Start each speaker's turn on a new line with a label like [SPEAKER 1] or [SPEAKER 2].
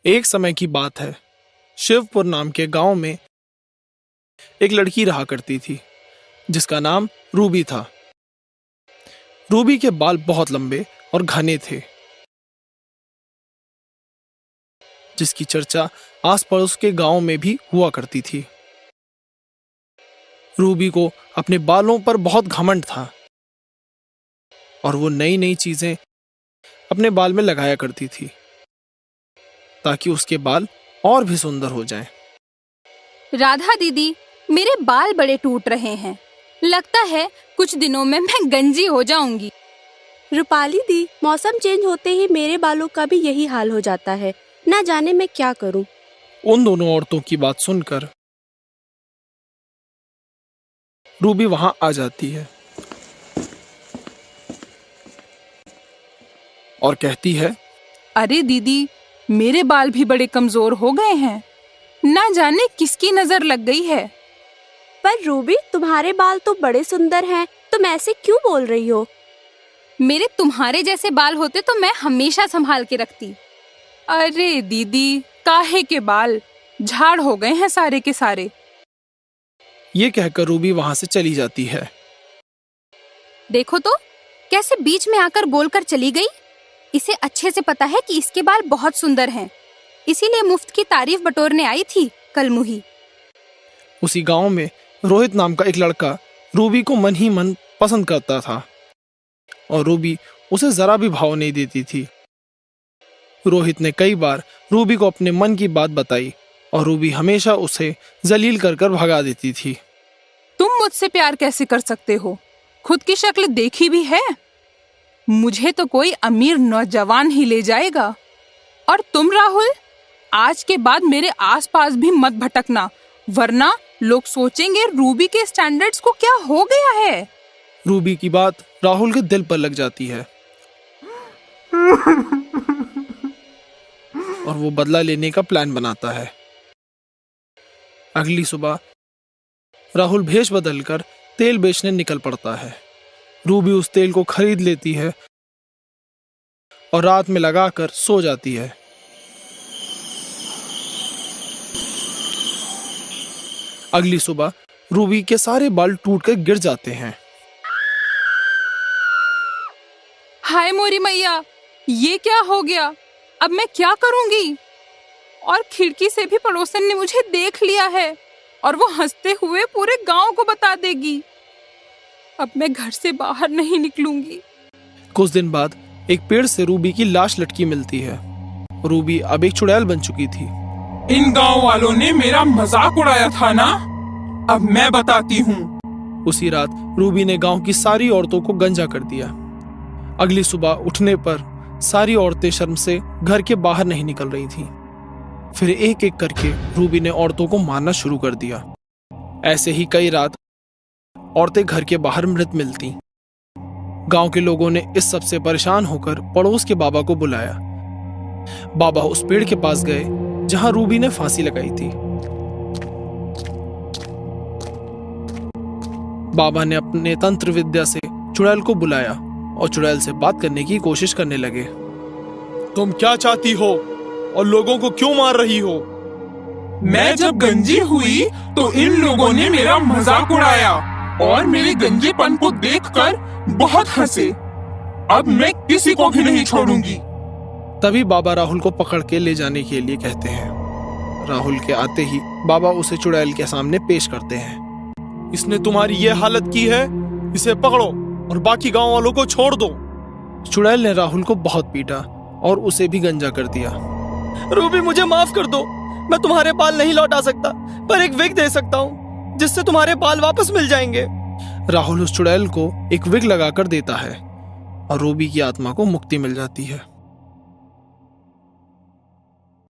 [SPEAKER 1] एक समय की बात है। शिवपुर नाम के गांव में एक लड़की रहा करती थी जिसका नाम रूबी था। रूबी के बाल बहुत लंबे और घने थे, जिसकी चर्चा आस पड़ोस के गांव में भी हुआ करती थी। रूबी को अपने बालों पर बहुत घमंड था और वो नई नई चीजें अपने बाल में लगाया करती थी ताकि उसके बाल और भी सुंदर हो जाएं।
[SPEAKER 2] राधा दीदी, मेरे बाल बड़े टूट रहे हैं। लगता है कुछ दिनों में मैं गंजी हो जाऊंगी।
[SPEAKER 3] रूपाली दी, मौसम चेंज होते ही मेरे बालों का भी यही हाल हो जाता है। ना जाने मैं क्या करूं।
[SPEAKER 1] उन दोनों औरतों की बात सुनकर रूबी वहां आ जाती है और कहती है,
[SPEAKER 4] अरे दीदी, मेरे बाल भी बड़े कमजोर हो गए हैं। ना जाने किसकी नजर लग गई है।
[SPEAKER 3] पर रूबी, तुम्हारे बाल तो बड़े सुंदर हैं, तुम ऐसे क्यों बोल रही हो?
[SPEAKER 2] मेरे तुम्हारे जैसे बाल होते तो मैं हमेशा संभाल के रखती।
[SPEAKER 4] अरे दीदी, काहे के बाल झाड़ हो गए हैं सारे के सारे।
[SPEAKER 1] ये कहकर रूबी वहां से चली जाती है।
[SPEAKER 2] देखो तो कैसे बीच में आकर बोलकर चली गई। इसे अच्छे से पता है कि इसके बाल बहुत सुंदर हैं, इसीलिए मुफ्त की तारीफ बटोरने आई थी कल मुही।
[SPEAKER 1] उसी गांव में रोहित नाम का एक लड़का रूबी को मन ही मन पसंद करता था और रूबी उसे जरा भी भाव नहीं देती थी। रोहित ने कई बार रूबी को अपने मन की बात बताई और रूबी हमेशा उसे जलील कर कर भगा देती थी।
[SPEAKER 4] तुम मुझसे प्यार कैसे कर सकते हो? खुद की शक्ल देखी भी है? मुझे तो कोई अमीर नौजवान ही ले जाएगा। और तुम राहुल, आज के बाद मेरे आसपास भी मत भटकना, वरना लोग सोचेंगे रूबी के स्टैंडर्ड्स को क्या हो गया है।
[SPEAKER 1] रूबी की बात राहुल के दिल पर लग जाती है और वो बदला लेने का प्लान बनाता है। अगली सुबह राहुल भेष बदलकर तेल बेचने निकल पड़ता है। रूबी उस तेल को खरीद लेती है और रात में लगाकर सो जाती है। अगली सुबह रूबी के सारे बाल टूटकर गिर जाते हैं।
[SPEAKER 4] हाय मोरी मैया, ये क्या हो गया? अब मैं क्या करूंगी? और खिड़की से भी पड़ोसन ने मुझे देख लिया है और वो हंसते हुए पूरे गांव को बता देगी। अब मैं घर से बाहर नहीं निकलूंगी।
[SPEAKER 1] कुछ दिन बाद एक पेड़ से रूबी की लाश लटकी मिलती है। रूबी अब एक चुड़ैल बन चुकी थी।
[SPEAKER 5] इन गांव वालों ने मेरा मजाक उड़ाया था ना, अब मैं बताती हूँ।
[SPEAKER 1] उसी रात रूबी ने गांव की सारी औरतों को गंजा कर दिया। अगली सुबह उठने पर सारी औरतें शर्म से घर के बाहर नहीं निकल रही थीं। फिर एक एक करके रूबी ने औरतों को मारना शुरू कर दिया। ऐसे ही कई रात औरतें घर के बाहर मृत मिलती। गांव के लोगों ने इस सब से परेशान होकर पड़ोस के बाबा को बुलाया। बाबा उस पेड़ के पास गए जहां रूबी ने फांसी लगाई थी। बाबा ने अपने तंत्र विद्या से चुड़ैल को बुलाया और चुड़ैल से बात करने की कोशिश करने लगे। तुम क्या चाहती हो और लोगों को क्यों मार रही हो?
[SPEAKER 5] मैं जब गंजी हुई तो इन लोगों ने मेरा मजाक उड़ाया और मेरे गंजेपन को देखकर बहुत हंसे। अब मैं किसी को भी नहीं छोड़ूंगी।
[SPEAKER 1] तभी बाबा राहुल को पकड़ के ले जाने के लिए कहते हैं। राहुल के आते ही बाबा उसे चुड़ैल के सामने पेश करते हैं। इसने तुम्हारी ये हालत की है, इसे पकड़ो और बाकी गांव वालों को छोड़ दो। चुड़ैल ने राहुल को बहुत पीटा और उसे भी गंजा कर दिया।
[SPEAKER 6] रूबी, मुझे माफ कर दो। मैं तुम्हारे बाल नहीं लौटा सकता, पर एक विग दे सकता हूँ जिससे तुम्हारे बाल वापस मिल जाएंगे।
[SPEAKER 1] राहुल उस चुड़ैल को एक विग लगाकर देता है और रूबी की आत्मा को मुक्ति मिल जाती है।